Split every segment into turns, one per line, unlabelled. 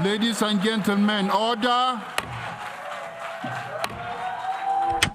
Ladies and gentlemen, order.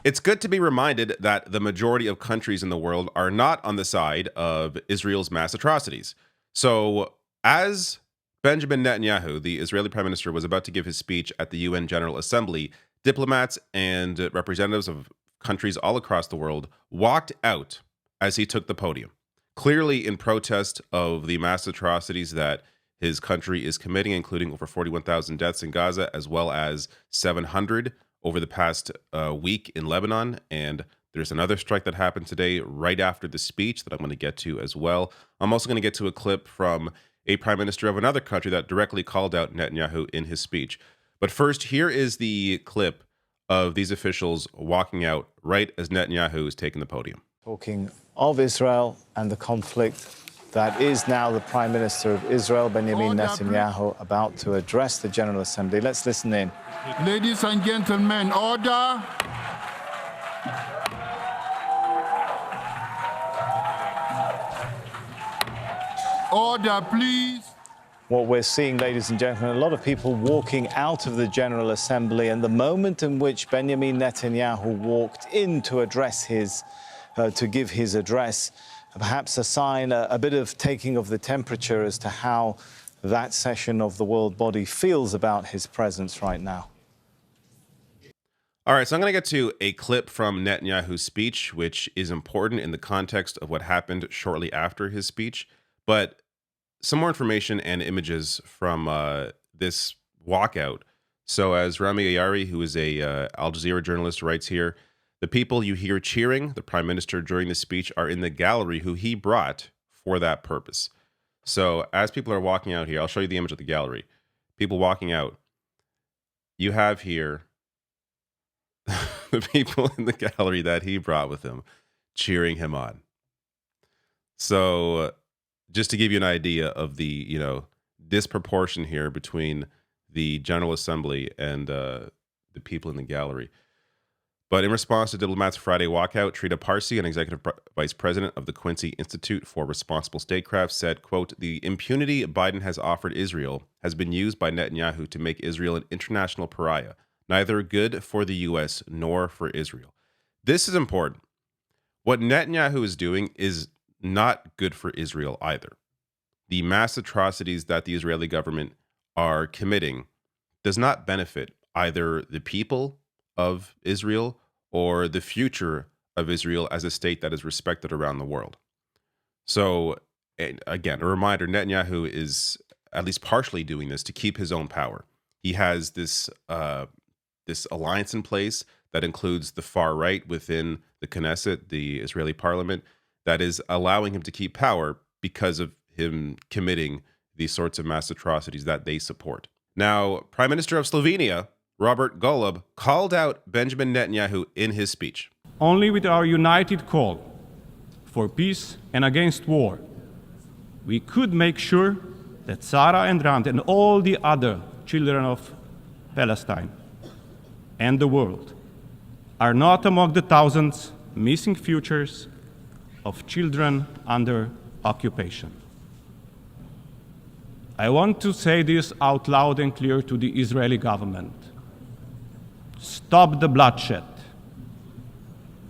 It's good to be reminded that the majority of countries in the world are not on the side of Israel's mass atrocities. So, as Benjamin Netanyahu, the Israeli prime minister, was about to give his speech at the UN General Assembly, diplomats and representatives of countries all across the world walked out as he took the podium, clearly in protest of the mass atrocities that his country is committing, including over 41,000 deaths in Gaza, as well as 700 over the past week in Lebanon. And there's another strike that happened today right after the speech that I'm going to get to as well. I'm also going to get to a clip from a prime minister of another country that directly called out Netanyahu in his speech. But first, here is the clip of these officials walking out right as Netanyahu is taking the podium.
Talking of Israel and the conflict that is now the Prime Minister of Israel, Benjamin Netanyahu, about to address the General Assembly. Let's listen in.
Ladies and gentlemen, order. Order, please.
What we're seeing, ladies and gentlemen, a lot of people walking out of the General Assembly, and the moment in which Benjamin Netanyahu walked in to address to give his address, perhaps a sign, a bit of taking of the temperature as to how that session of the world body feels about his presence right now.
All right, so I'm going to get to a clip from Netanyahu's speech, which is important in the context of what happened shortly after his speech. But some more information and images from this walkout. So as Rami Ayari, who is a Al Jazeera journalist, writes here, the people you hear cheering the prime minister during the speech are in the gallery who he brought for that purpose. So as people are walking out here, I'll show you the image of the gallery. People walking out. You have here the people in the gallery that he brought with him cheering him on. So just to give you an idea of the, disproportion here between the General Assembly and the people in the gallery. But in response to diplomats' Friday walkout, Trita Parsi, an executive vice president of the Quincy Institute for Responsible Statecraft, said, quote, the impunity Biden has offered Israel has been used by Netanyahu to make Israel an international pariah, neither good for the U.S. nor for Israel. This is important. What Netanyahu is doing is not good for Israel either. The mass atrocities that the Israeli government are committing does not benefit either the people of Israel or the future of Israel as a state that is respected around the world. So, again, a reminder, Netanyahu is at least partially doing this to keep his own power. He has this alliance in place that includes the far right within the Knesset, the Israeli parliament, that is allowing him to keep power because of him committing these sorts of mass atrocities that they support. Now, Prime Minister of Slovenia, Robert Golob, called out Benjamin Netanyahu in his speech.
Only with our united call for peace and against war, we could make sure that Sarah and Rand and all the other children of Palestine and the world are not among the thousands missing futures of children under occupation. I want to say this out loud and clear to the Israeli government. Stop the bloodshed.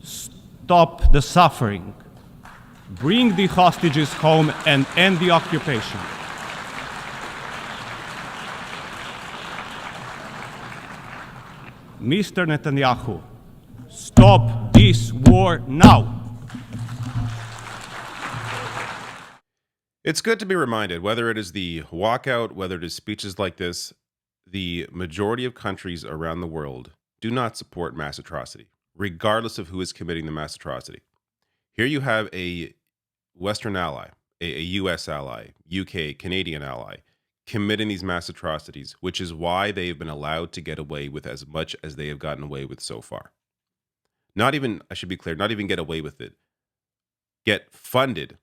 Stop the suffering. Bring the hostages home and end the occupation. Mr. Netanyahu, stop this war now.
It's good to be reminded, whether it is the walkout, whether it is speeches like this, the majority of countries around the world do not support mass atrocity, regardless of who is committing the mass atrocity. Here you have a Western ally, a U.S. ally, UK, Canadian ally, committing these mass atrocities, which is why they have been allowed to get away with as much as they have gotten away with so far. Not even, I should be clear, not even get away with it. Get funded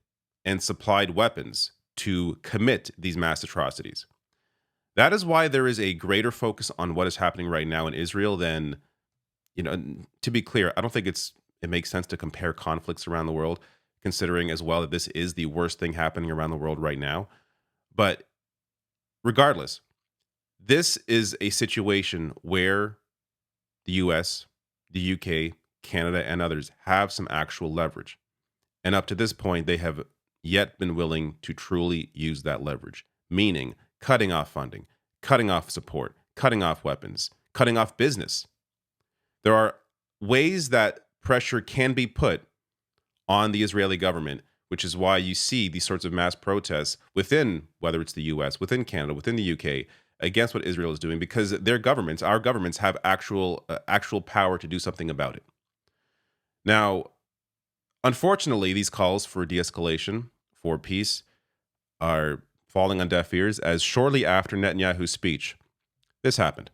and supplied weapons to commit these mass atrocities. That is why there is a greater focus on what is happening right now in Israel than, to be clear, I don't think it makes sense to compare conflicts around the world, considering as well that this is the worst thing happening around the world right now. But regardless, This is a situation where the US, the UK, Canada, and others have some actual leverage. And up to this point, they have yet been willing to truly use that leverage, meaning cutting off funding, cutting off support, cutting off weapons, cutting off business. There are ways that pressure can be put on the Israeli government, which is why you see these sorts of mass protests within, whether it's the US, within Canada, within the UK, against what Israel is doing, because their governments, our governments, have actual power to do something about it. Now, unfortunately, these calls for de-escalation, for peace, are falling on deaf ears, as shortly after Netanyahu's speech, this happened.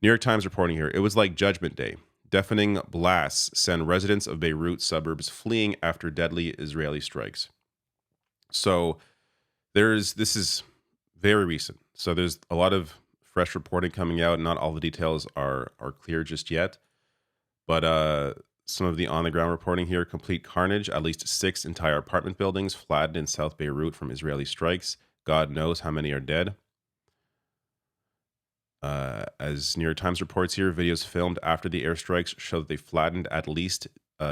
New York Times reporting here, it was like Judgment Day. Deafening blasts send residents of Beirut suburbs fleeing after deadly Israeli strikes. So this is very recent. So there's a lot of fresh reporting coming out. Not all the details are clear just yet. But some of the on-the-ground reporting here, complete carnage. At least 6 entire apartment buildings flattened in South Beirut from Israeli strikes. God knows how many are dead. As New York Times reports here, videos filmed after the airstrikes show that they flattened at least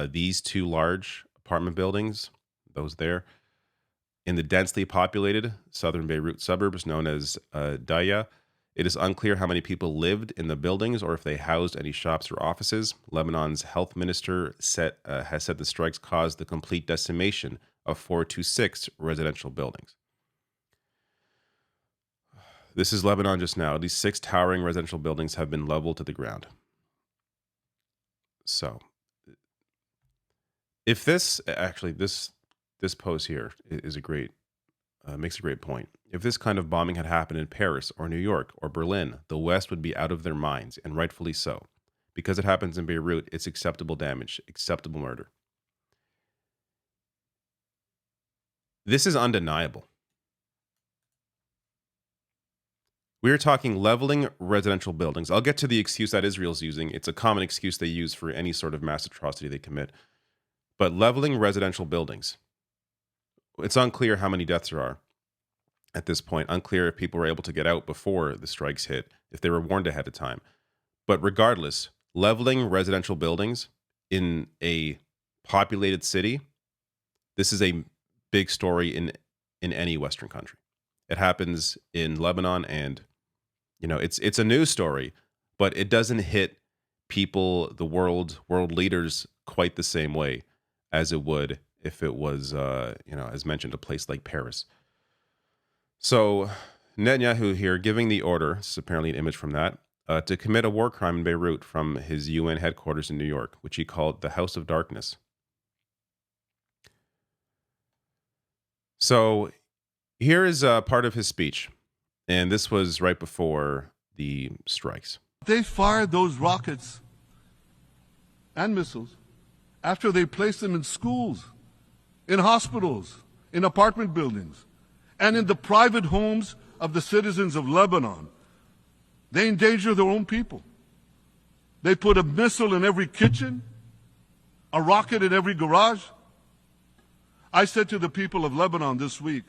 these 2 large apartment buildings, those there, in the densely populated southern Beirut suburbs known as Daya. It is unclear how many people lived in the buildings or if they housed any shops or offices. Lebanon's health minister has said the strikes caused the complete decimation of 4 to 6 residential buildings. This is Lebanon just now. At least 6 towering residential buildings have been leveled to the ground. So, if this post here is makes a great point. If this kind of bombing had happened in Paris or New York or Berlin, the West would be out of their minds, and rightfully so. Because it happens in Beirut, it's acceptable damage, acceptable murder. This is undeniable. We are talking leveling residential buildings. I'll get to the excuse that Israel's using. It's a common excuse they use for any sort of mass atrocity they commit. But leveling residential buildings. It's unclear how many deaths there are at this point. Unclear if people were able to get out before the strikes hit, if they were warned ahead of time. But regardless, leveling residential buildings in a populated city, this is a big story in any Western country. It happens in Lebanon, and it's a news story, but it doesn't hit people, the world leaders, quite the same way as it would if it was, as mentioned, a place like Paris. So Netanyahu here giving the order, this is apparently an image from that, to commit a war crime in Beirut from his UN headquarters in New York, which he called the House of Darkness. So here is part of his speech, and this was right before the strikes.
They fired those rockets and missiles after they placed them in schools, in hospitals, in apartment buildings, and in the private homes of the citizens of Lebanon. They endanger their own people. They put a missile in every kitchen, a rocket in every garage. I said to the people of Lebanon this week,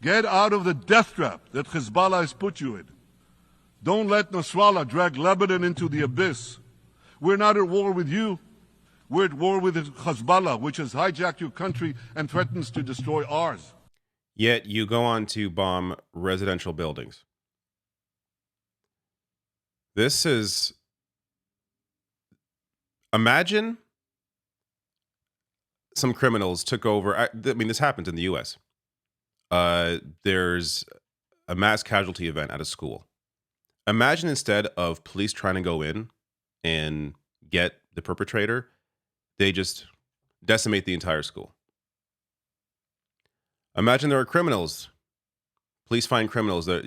get out of the death trap that Hezbollah has put you in. Don't let Nasrallah drag Lebanon into the abyss. We're not at war with you. We're at war with Hezbollah, which has hijacked your country and threatens to destroy ours.
Yet you go on to bomb residential buildings. This is... Imagine some criminals took over. I mean, this happens in the U.S. There's a mass casualty event at a school. Imagine instead of police trying to go in and get the perpetrator, they just decimate the entire school. Imagine there are criminals. Police find criminals that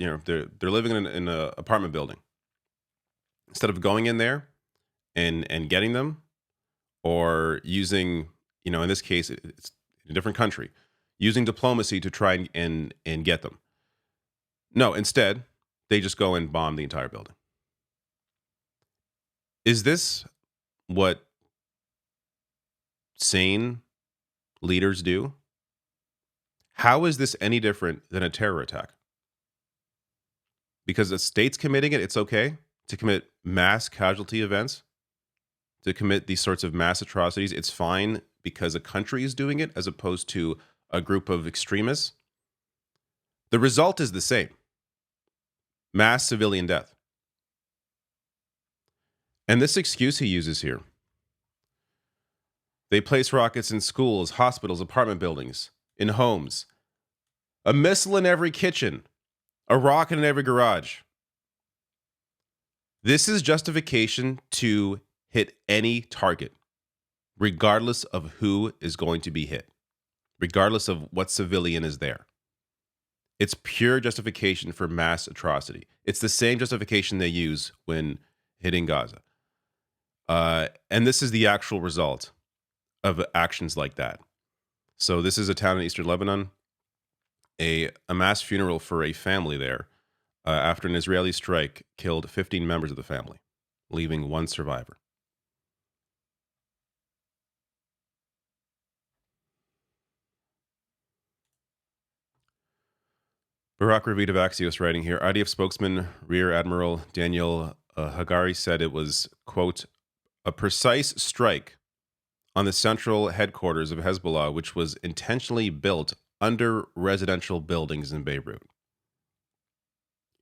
they're living in an apartment building. Instead of going in there and getting them, or using, in this case, it's a different country, using diplomacy to try and get them. No, instead, they just go and bomb the entire building. Is this what sane leaders do? How is this any different than a terror attack? because a state's committing it, it's okay to commit mass casualty events, to commit these sorts of mass atrocities. It's fine because a country is doing it as opposed to a group of extremists. The result is the same: mass civilian death. And this excuse he uses here, they place rockets in schools, hospitals, apartment buildings, in homes, a missile in every kitchen, a rocket in every garage. This is justification to hit any target, regardless of who is going to be hit, regardless of what civilian is there. It's pure justification for mass atrocity. It's the same justification they use when hitting Gaza. And this is the actual result of actions like that. So this is a town in eastern Lebanon, a mass funeral for a family there after an Israeli strike killed 15 members of the family, leaving one survivor. Barak Ravid of Axios writing here, IDF spokesman Rear Admiral Daniel Hagari said it was, quote, a precise strike on the central headquarters of Hezbollah, which was intentionally built under residential buildings in Beirut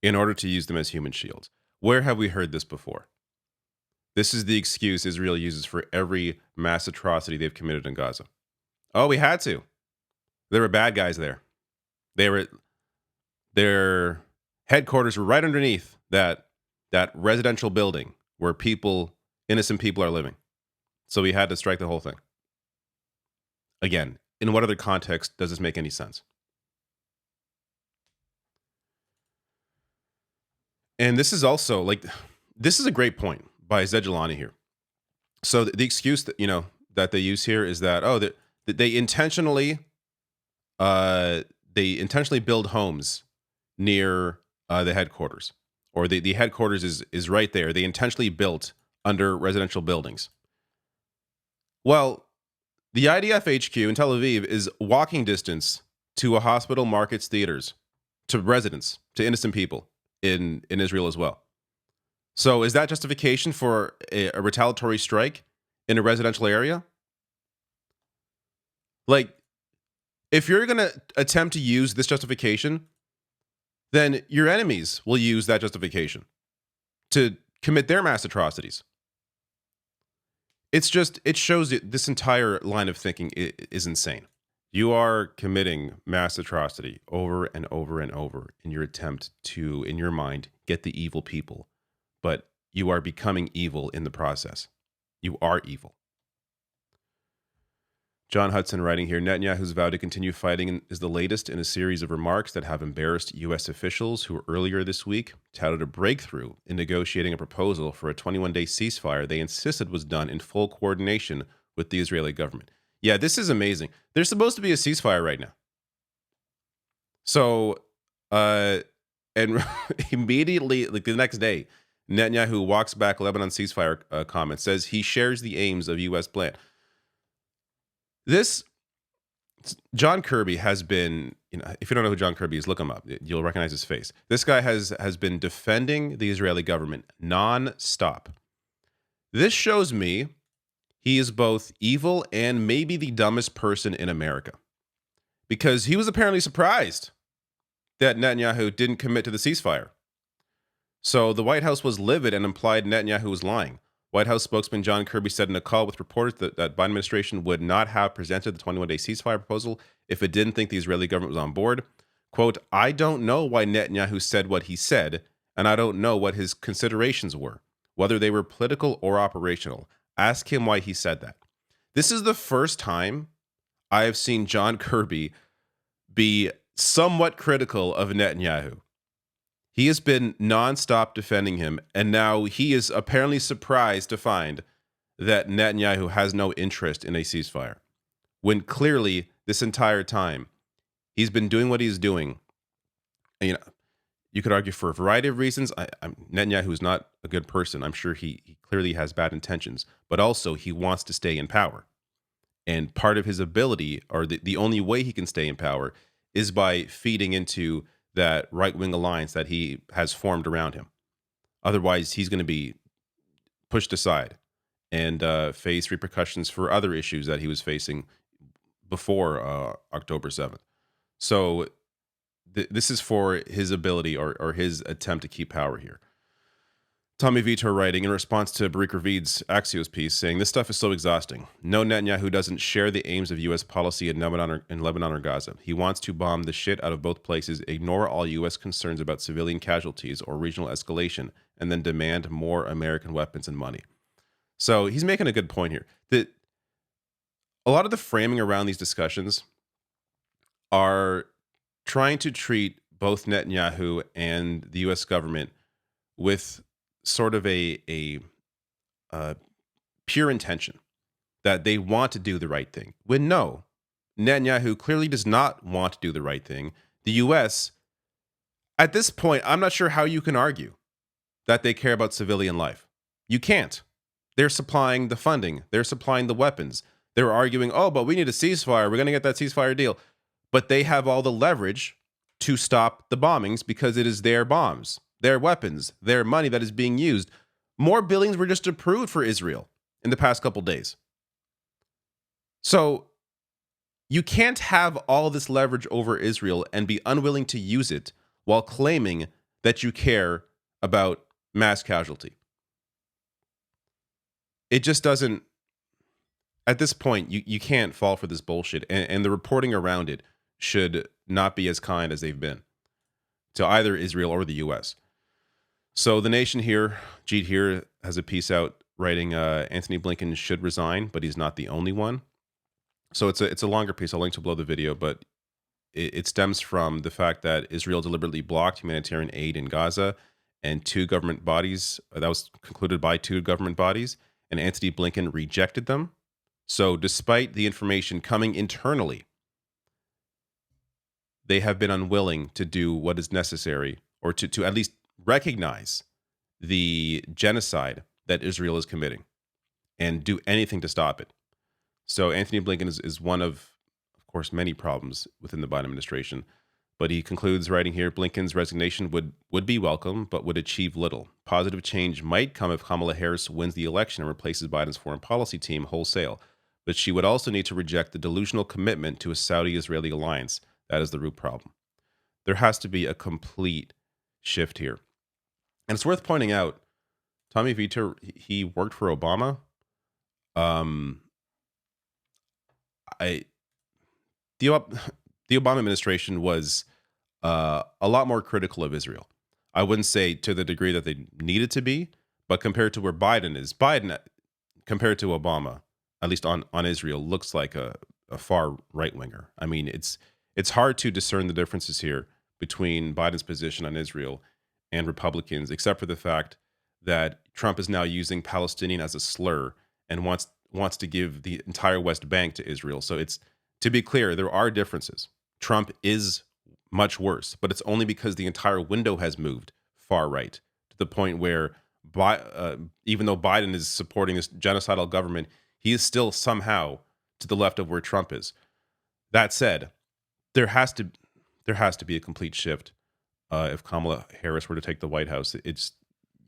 in order to use them as human shields. Where have we heard this before? This is the excuse Israel uses for every mass atrocity they've committed in Gaza. Oh, we had to. There were bad guys there. Their headquarters were right underneath that residential building where innocent people are living. So we had to strike the whole thing. Again, in what other context does this make any sense? And this is also this is a great point by Zedjelani here. So the excuse that they use here is that they intentionally build homes near the headquarters, or the headquarters is right there. They intentionally built under residential buildings. Well, the IDF HQ in Tel Aviv is walking distance to a hospital, markets, theaters, to residents, to innocent people in Israel as well. So is that justification for a retaliatory strike in a residential area? If you're going to attempt to use this justification, then your enemies will use that justification to commit their mass atrocities. It shows that this entire line of thinking is insane. You are committing mass atrocity over and over and over in your attempt to, in your mind, get the evil people. But you are becoming evil in the process. You are evil. John Hudson writing here, Netanyahu's vow to continue fighting is the latest in a series of remarks that have embarrassed U.S. officials who earlier this week touted a breakthrough in negotiating a proposal for a 21-day ceasefire they insisted was done in full coordination with the Israeli government. Yeah, this is amazing. There's supposed to be a ceasefire right now. So, and immediately, the next day, Netanyahu walks back Lebanon ceasefire comment, says he shares the aims of U.S. plan. John Kirby has been, if you don't know who John Kirby is, look him up. You'll recognize his face. This guy has been defending the Israeli government nonstop. This shows me he is both evil and maybe the dumbest person in America, because he was apparently surprised that Netanyahu didn't commit to the ceasefire. So the White House was livid and implied Netanyahu was lying. White House spokesman John Kirby said in a call with reporters that Biden administration would not have presented the 21-day ceasefire proposal if it didn't think the Israeli government was on board. Quote, I don't know why Netanyahu said what he said, and I don't know what his considerations were, whether they were political or operational. Ask him why he said that. This is the first time I have seen John Kirby be somewhat critical of Netanyahu. He has been nonstop defending him, and now he is apparently surprised to find that Netanyahu has no interest in a ceasefire, when clearly this entire time he's been doing what he's doing. And, you could argue for a variety of reasons. Netanyahu is not a good person. I'm sure he clearly has bad intentions, but also he wants to stay in power. And part of his ability, or the only way he can stay in power, is by feeding into that right-wing alliance that he has formed around him. Otherwise, he's going to be pushed aside and face repercussions for other issues that he was facing before October 7th. So this is for his ability or his attempt to keep power here. Tommy Vitor writing in response to Barik Ravid's Axios piece saying, this stuff is so exhausting. No, Netanyahu doesn't share the aims of U.S. policy in Lebanon or Gaza. He wants to bomb the shit out of both places, ignore all U.S. concerns about civilian casualties or regional escalation, and then demand more American weapons and money. So he's making a good point here. That a lot of the framing around these discussions are trying to treat both Netanyahu and the U.S. government with sort of a pure intention that they want to do the right thing. When no, Netanyahu clearly does not want to do the right thing. The U.S., at this point, I'm not sure how you can argue that they care about civilian life. You can't. They're supplying the funding. They're supplying the weapons. They're arguing, oh, but we need a ceasefire. We're going to get that ceasefire deal. But they have all the leverage to stop the bombings because it is their bombs, their weapons, their money that is being used. More billings were just approved for Israel in the past couple days. So you can't have all this leverage over Israel and be unwilling to use it while claiming that you care about mass casualty. It just doesn't, at this point, you can't fall for this bullshit. And the reporting around it should not be as kind as they've been to either Israel or the U.S. So the Nation here, Jeet here, has a piece out writing Anthony Blinken should resign, but he's not the only one. So it's a longer piece. I'll link to below the video, but it stems from the fact that Israel deliberately blocked humanitarian aid in Gaza and two government bodies, that was concluded by two government bodies, and Anthony Blinken rejected them. So despite the information coming internally, they have been unwilling to do what is necessary or to at least recognize the genocide that Israel is committing and do anything to stop it. So Anthony Blinken is one of course, many problems within the Biden administration. But he concludes writing here, Blinken's resignation would be welcome, but would achieve little. Positive change might come if Kamala Harris wins the election and replaces Biden's foreign policy team wholesale. But she would also need to reject the delusional commitment to a Saudi-Israeli alliance. That is the root problem. There has to be a complete shift here. And it's worth pointing out, Tommy Vitor, he worked for Obama. The Obama administration was a lot more critical of Israel. I wouldn't say to the degree that they needed to be, but compared to where Biden is, Biden, compared to Obama, at least on Israel, looks like a far right-winger. I mean, it's hard to discern the differences here between Biden's position on Israel and Republicans, except for the fact that Trump is now using Palestinian as a slur and wants to give the entire West Bank to Israel. So it's, to be clear, there are differences. Trump is much worse, but it's only because the entire window has moved far right to the point where even though Biden is supporting this genocidal government, he is still somehow to the left of where Trump is. That said, there has to be a complete shift if Kamala Harris were to take the White House.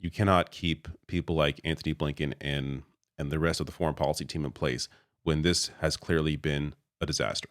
You cannot keep people like Anthony Blinken and the rest of the foreign policy team in place when this has clearly been a disaster.